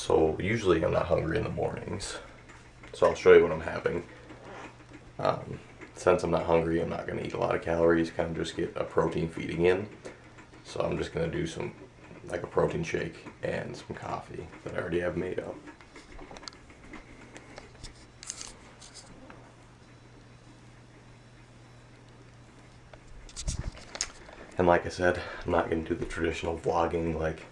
So usually I'm not hungry in the mornings, so I'll show you what I'm having. Since I'm not hungry, I'm not going to eat a lot of calories, kind of just get a protein feeding in. So I'm just going to do some, like a protein shake and some coffee that I already have made up. And like I said, I'm not going to do the traditional vlogging, like,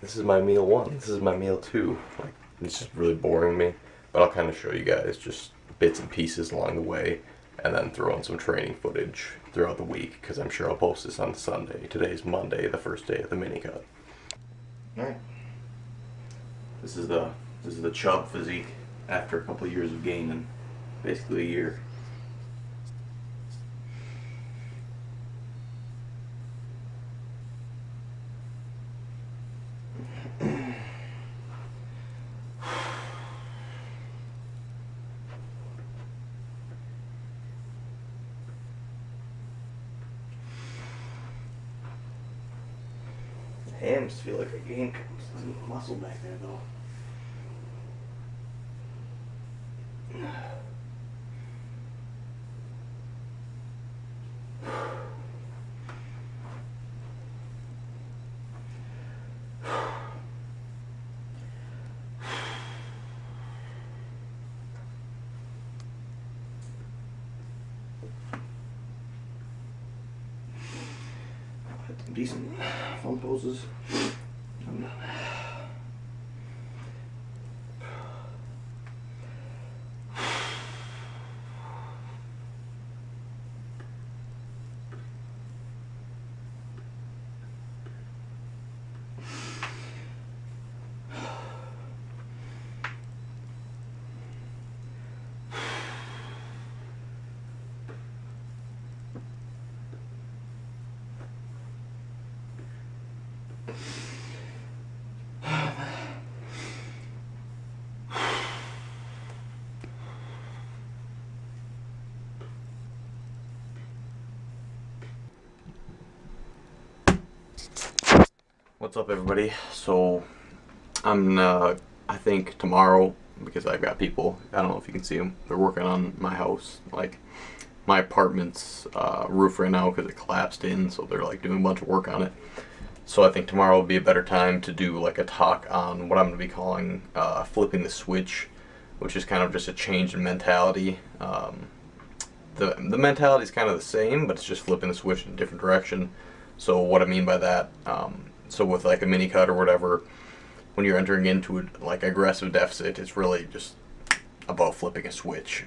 this is my meal one, this is my meal two. Like, it's just really boring me. But I'll kind of show you guys just bits and pieces along the way, and then throw in some training footage throughout the week, because I'm sure I'll post this on Sunday. Today's Monday, the first day of the Minicut. Alright. This is the chub physique after a couple of years of gaining. Basically a year. Hams feel like I gained some muscle back there though. Had some decent phone poses. I'm done. What's up, everybody? So I think tomorrow, because I've got people, I don't know if you can see them, they're working on my house, like my apartment's roof right now, because it collapsed in, so they're like doing a bunch of work on it. So I think tomorrow will be a better time to do like a talk on what I'm going to be calling flipping the switch, which is kind of just a change in mentality. The mentality is kind of the same, but it's just flipping the switch in a different direction. So what I mean by that, so with like a Minicut or whatever, when you're entering into a, like aggressive deficit, it's really just about flipping a switch.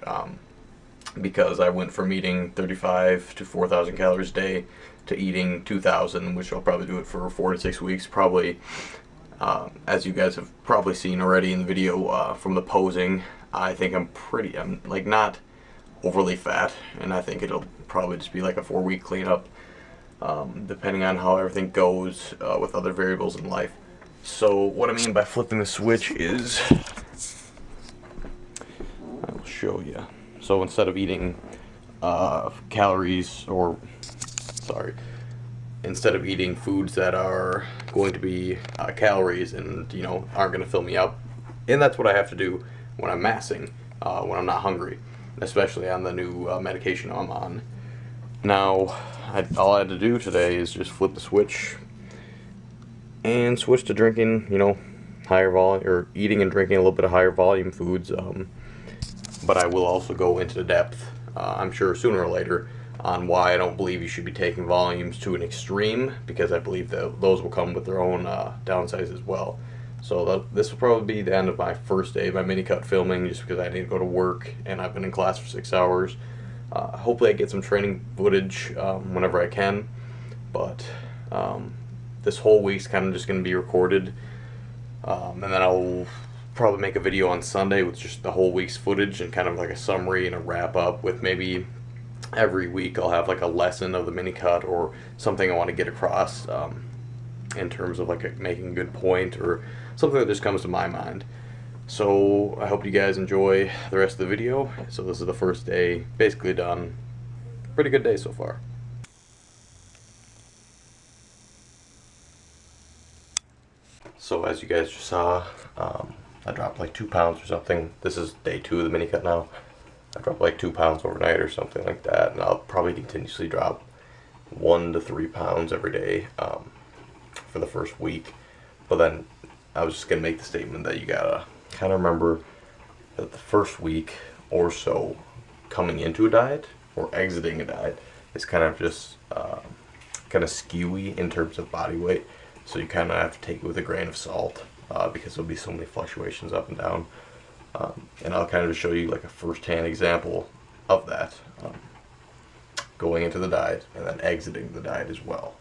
Because I went from eating 35 to 4,000 calories a day to eating 2,000, which I'll probably do it for 4 to 6 weeks, probably. As you guys have probably seen already in the video from the posing, I think I'm like not overly fat, and I think it'll probably just be like a 4-week cleanup, depending on how everything goes with other variables in life. So what I mean by flipping the switch is, I will show you. So instead of eating instead of eating foods that are going to be calories and aren't going to fill me up, and that's what I have to do when I'm massing, when I'm not hungry, especially on the new medication I'm on. Now, all I had to do today is just flip the switch and switch to drinking, higher volume, or eating and drinking a little bit of higher volume foods. But I will also go into depth, I'm sure sooner or later, on why I don't believe you should be taking volumes to an extreme, because I believe that those will come with their own downsides as well. So this will probably be the end of my first day of my Minicut filming, just because I need to go to work and I've been in class for 6 hours. Hopefully I get some training footage whenever I can, but this whole week's kind of just going to be recorded, and then I'll probably make a video on Sunday with just the whole week's footage and kind of like a summary and a wrap up, with maybe every week I'll have like a lesson of the Minicut or something I want to get across in terms of like making a good point or something that just comes to my mind. So I hope you guys enjoy the rest of the video. So this is the first day basically done. Pretty good day so far. So as you guys just saw, I dropped like 2 pounds or something. This is day 2 of the Minicut now. I dropped like 2 pounds overnight or something like that, and I'll probably continuously drop 1 to 3 pounds every day for the first week. But then I was just gonna make the statement that you gotta kind of remember that the first week or so coming into a diet or exiting a diet is kind of just kind of skewy in terms of body weight. So you kind of have to take it with a grain of salt because there'll be so many fluctuations up and down. And I'll kind of show you like a first-hand example of that going into the diet and then exiting the diet as well.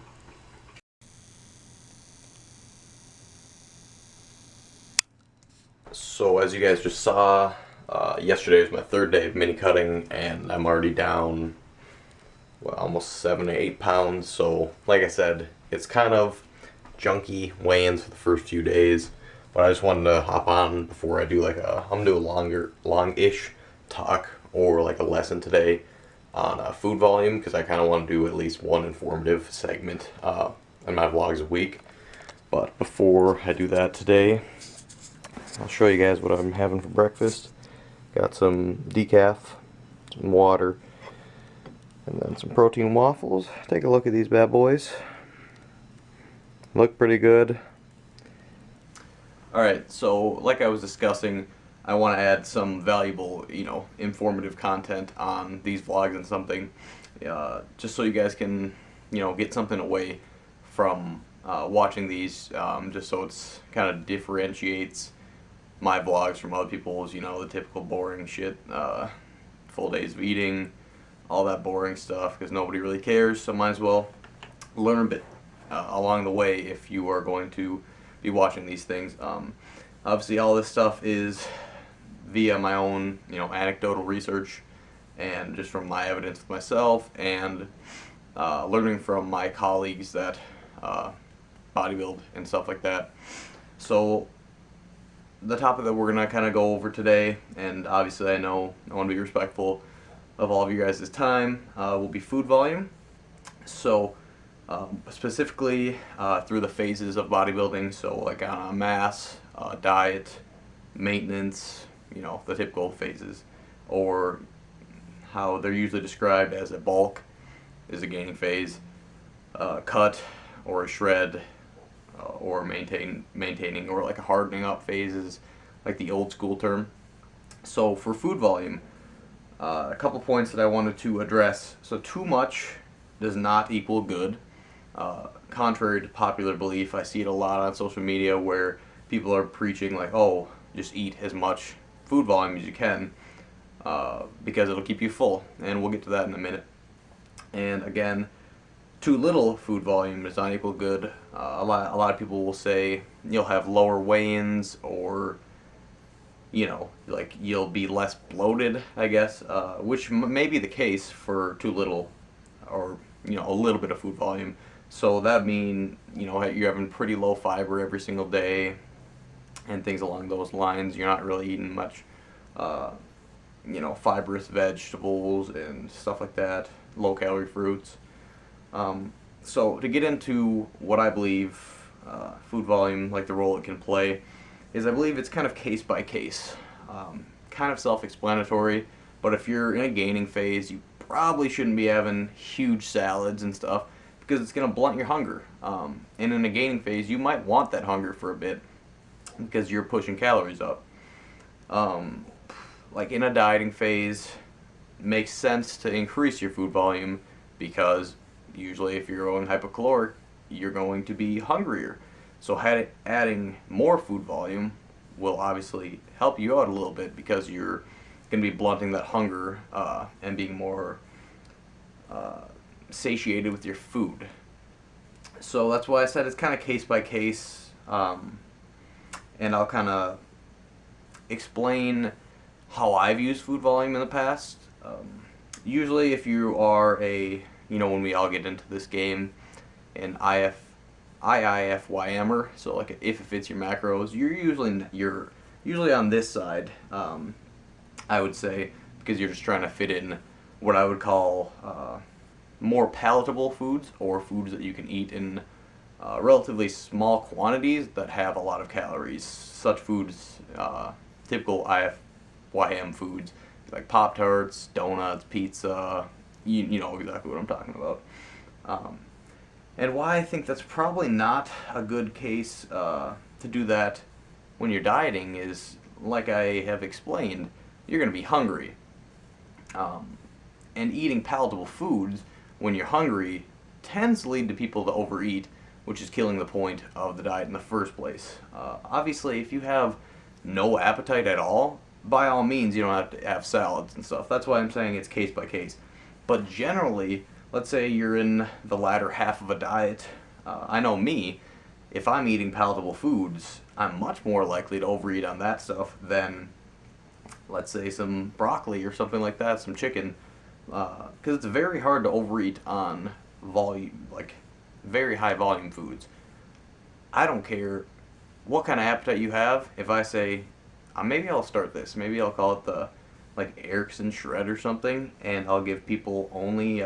So as you guys just saw, yesterday was my 3rd day of mini cutting, and I'm already down almost 7 to 8 pounds. So like I said, it's kind of junky weigh-ins for the first few days, but I just wanted to hop on before I do like I'm gonna do a long-ish talk or like a lesson today on food volume, because I kind of want to do at least one informative segment in my vlogs a week. But before I do that today, I'll show you guys what I'm having for breakfast. Got some decaf, some water, and then some protein waffles. Take a look at these bad boys. Look pretty good. Alright, so like I was discussing, I want to add some valuable, informative content on these vlogs and something, just so you guys can, get something away from watching these, just so it's kind of differentiates my vlogs from other people's, the typical boring shit, full days of eating, all that boring stuff, because nobody really cares. So might as well learn a bit along the way if you are going to be watching these things. Obviously all this stuff is via my own, anecdotal research and just from my evidence with myself and learning from my colleagues that bodybuild and stuff like that. So the topic that we're going to kind of go over today, and obviously I know I want to be respectful of all of you guys' time, will be food volume. So specifically through the phases of bodybuilding, so like on a mass, diet, maintenance, the typical phases, or how they're usually described as a bulk is a gaining phase, cut or a shred, or maintaining, or like a hardening up phases, like the old school term. So for food volume, a couple points that I wanted to address. So too much does not equal good. Contrary to popular belief, I see it a lot on social media where people are preaching like, oh, just eat as much food volume as you can because it'll keep you full, and we'll get to that in a minute. And again, too little food volume does not equal good. A lot of people will say you'll have lower weigh-ins, or like you'll be less bloated, I guess, which may be the case for too little, or a little bit of food volume. So that mean you're having pretty low fiber every single day and things along those lines. You're not really eating much fibrous vegetables and stuff like that, low calorie fruits. So to get into what I believe food volume, like the role it can play, is I believe it's kind of case by case, kind of self-explanatory. But if you're in a gaining phase, you probably shouldn't be having huge salads and stuff, because it's going to blunt your hunger. And in a gaining phase, you might want that hunger for a bit because you're pushing calories up. Like in a dieting phase, it makes sense to increase your food volume, because usually if you're going hypocaloric, you're going to be hungrier. So adding more food volume will obviously help you out a little bit, because you're going to be blunting that hunger and being more satiated with your food. So that's why I said it's kind of case by case, and I'll kind of explain how I've used food volume in the past. Usually if you are when we all get into this game, an IIFYMer, so like if it fits your macros, you're usually on this side, I would say, because you're just trying to fit in what I would call more palatable foods, or foods that you can eat in relatively small quantities that have a lot of calories. Such foods, typical IFYM foods, like Pop-Tarts, donuts, pizza, you know exactly what I'm talking about. Um, and why I think that's probably not a good case to do that when you're dieting is, like I have explained, you're going to be hungry. Um, and eating palatable foods when you're hungry tends to lead to people to overeat, which is killing the point of the diet in the first place. Obviously, if you have no appetite at all, by all means, you don't have to have salads and stuff. That's why I'm saying it's case by case. But generally, let's say you're in the latter half of a diet. I know me, if I'm eating palatable foods, I'm much more likely to overeat on that stuff than, let's say, some broccoli or something like that, some chicken, because it's very hard to overeat on volume, like very high volume foods. I don't care what kind of appetite you have. If I say, maybe I'll start this, maybe I'll call it the like Erickson shred or something, and I'll give people only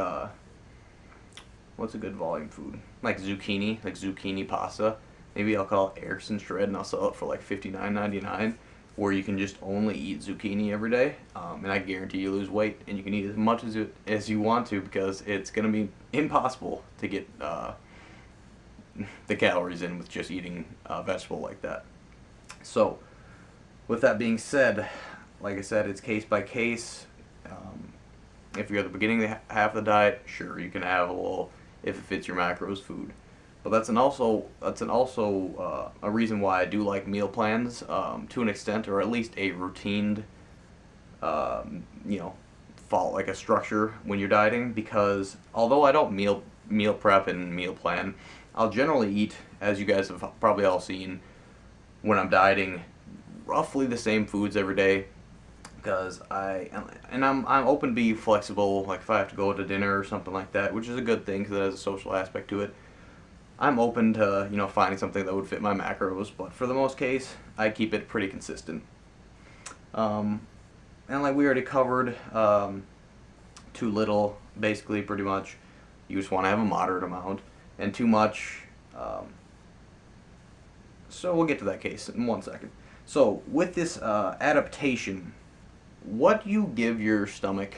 what's a good volume food, like zucchini pasta. Maybe I'll call it Erickson shred, and I'll sell it for like $59.99, where you can just only eat zucchini every day, and I guarantee you lose weight, and you can eat as much as you want to, because it's going to be impossible to get the calories in with just eating a vegetable like that. So, with that being said, like I said, it's case by case. If you're at the beginning of the half of the diet, sure, you can have a little, if it fits your macros, food. But that's also a reason why I do like meal plans to an extent, or at least a routined, you know, follow like a structure when you're dieting. Because although I don't meal prep and meal plan, I'll generally eat, as you guys have probably all seen, when I'm dieting, roughly the same foods every day. Because I'm open to be flexible. Like if I have to go to dinner or something like that, which is a good thing because it has a social aspect to it. I'm open to, you know, finding something that would fit my macros, but for the most case, I keep it pretty consistent. And like we already covered, too little, basically, pretty much. You just want to have a moderate amount, and too much. So we'll get to that case in 1 second. So with this adaptation, what do you give your stomach,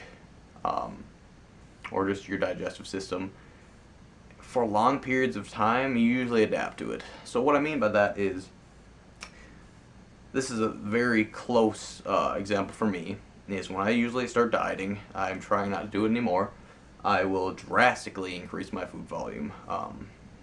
or just your digestive system, for long periods of time? You usually adapt to it. So what I mean by that is, this is a very close example for me, is when I usually start dieting, I'm trying not to do it anymore, I will drastically increase my food volume.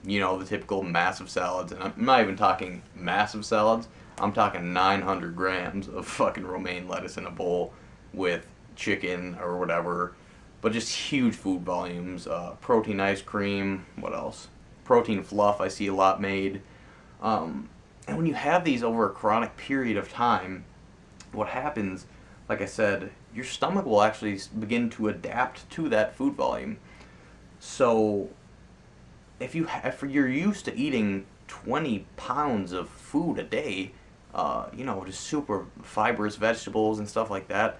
You know, the typical massive salads, and I'm not even talking massive salads, I'm talking 900 grams of fucking romaine lettuce in a bowl with chicken or whatever, but just huge food volumes. Protein ice cream, what else? Protein fluff, I see a lot made. And when you have these over a chronic period of time, what happens, like I said, your stomach will actually begin to adapt to that food volume. So if you're used to eating 20 pounds of food a day, you know, just super fibrous vegetables and stuff like that,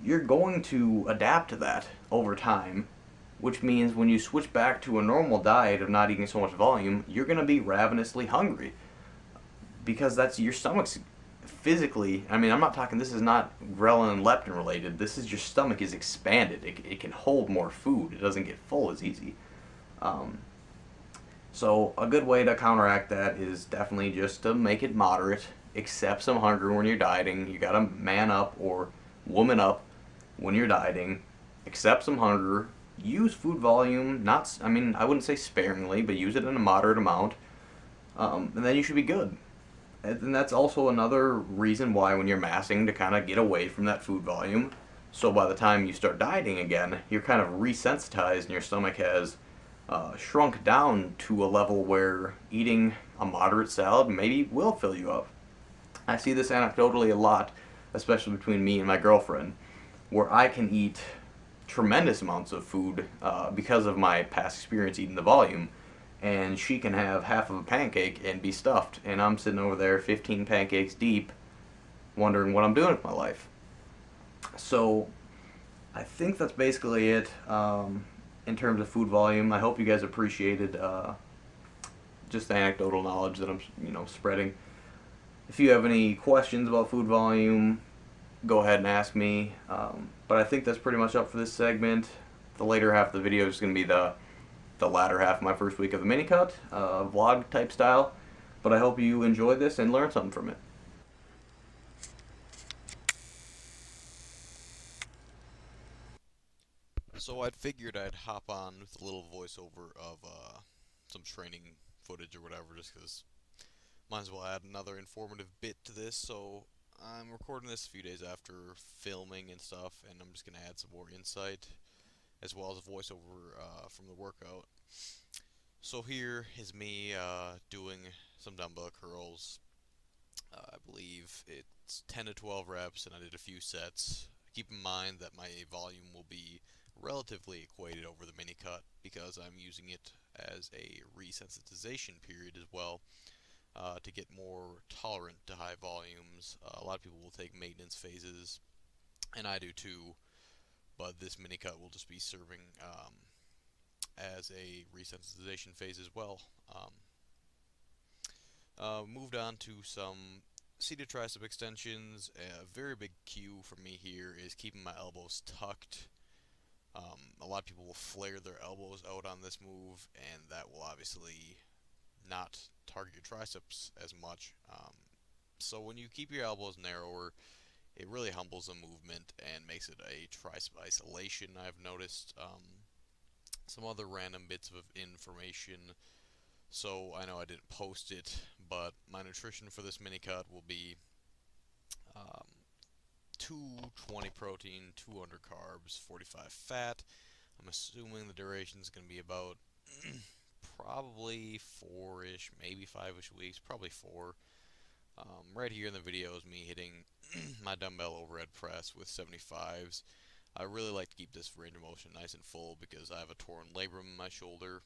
you're going to adapt to that over time, which means when you switch back to a normal diet of not eating so much volume, you're going to be ravenously hungry, because that's your stomach's physically, I mean, I'm not talking, this is not ghrelin and leptin related, this is your stomach is expanded, it can hold more food, it doesn't get full as easy. So a good way to counteract that is definitely just to make it moderate, accept some hunger when you're dieting. You gotta man up or woman up when you're dieting, accept some hunger, use food volume, I mean, I wouldn't say sparingly, but use it in a moderate amount, and then you should be good. And that's also another reason why when you're massing, to kind of get away from that food volume, so by the time you start dieting again, you're kind of resensitized and your stomach has shrunk down to a level where eating a moderate salad maybe will fill you up. I see this anecdotally a lot, especially between me and my girlfriend, where I can eat tremendous amounts of food because of my past experience eating the volume, and she can have half of a pancake and be stuffed, and I'm sitting over there 15 pancakes deep wondering what I'm doing with my life. So I think that's basically it in terms of food volume. I hope you guys appreciated just anecdotal knowledge that I'm spreading. If you have any questions about food volume, go ahead and ask me. But I think that's pretty much up for this segment. The later half of the video is going to be the latter half of my first week of the Minicut, vlog type style. But I hope you enjoyed this and learned something from it. So I'd figured I'd hop on with a little voiceover of some training footage or whatever, just because might as well add another informative bit to this. So I'm recording this a few days after filming and stuff, and I'm just gonna add some more insight as well as a voiceover from the workout. So here is me doing some dumbbell curls. I believe it's 10 to 12 reps, and I did a few sets. Keep in mind that my volume will be relatively equated over the mini cut because I'm using it as a resensitization period as well to get more tolerant to high volumes. A lot of people will take maintenance phases, and I do too, but this mini cut will just be serving as a resensitization phase as well. Moved on to some seated tricep extensions. A very big cue for me here is keeping my elbows tucked. A lot of people will flare their elbows out on this move, and that will obviously not target your triceps as much. So when you keep your elbows narrower, it really humbles the movement and makes it a tricep isolation. I've noticed some other random bits of information. So I know I didn't post it, but my nutrition for this mini cut will be um, 220 protein, 200 carbs, 45 fat. I'm assuming the duration is going to be about probably 4-ish, maybe 5-ish weeks, probably 4. Right here in the video is me hitting my dumbbell overhead press with 75s. I really like to keep this range of motion nice and full because I have a torn labrum in my shoulder,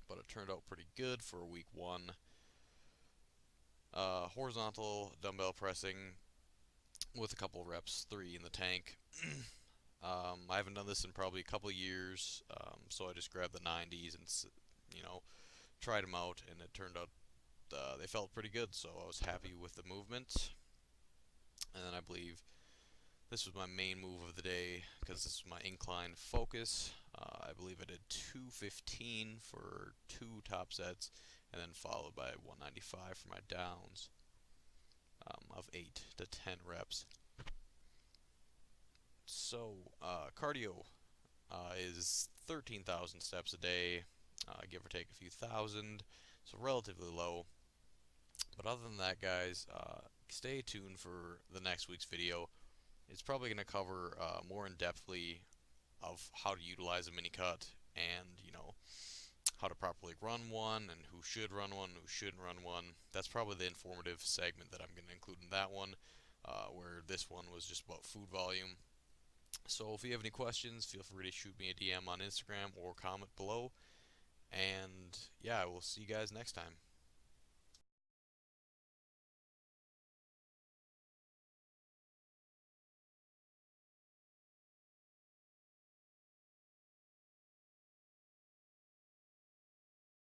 but it turned out pretty good for week 1. Horizontal dumbbell pressing with a couple reps, 3 in the tank. I haven't done this in probably a couple of years, so I just grabbed the 90s and tried them out, and it turned out they felt pretty good, so I was happy with the movement. And then I believe this was my main move of the day because this was my incline focus. I believe I did 215 for 2 top sets, and then followed by 195 for my downs of 8 to 10 reps. So cardio is 13,000 steps a day, give or take a few thousand, so relatively low. But other than that, guys, stay tuned for the next week's video. It's probably going to cover more in-depthly of how to utilize a mini cut and, how to properly run one and who should run one, who shouldn't run one. That's probably the informative segment that I'm going to include in that one, where this one was just about food volume. So if you have any questions, feel free to shoot me a DM on Instagram or comment below. And yeah, we'll see you guys next time.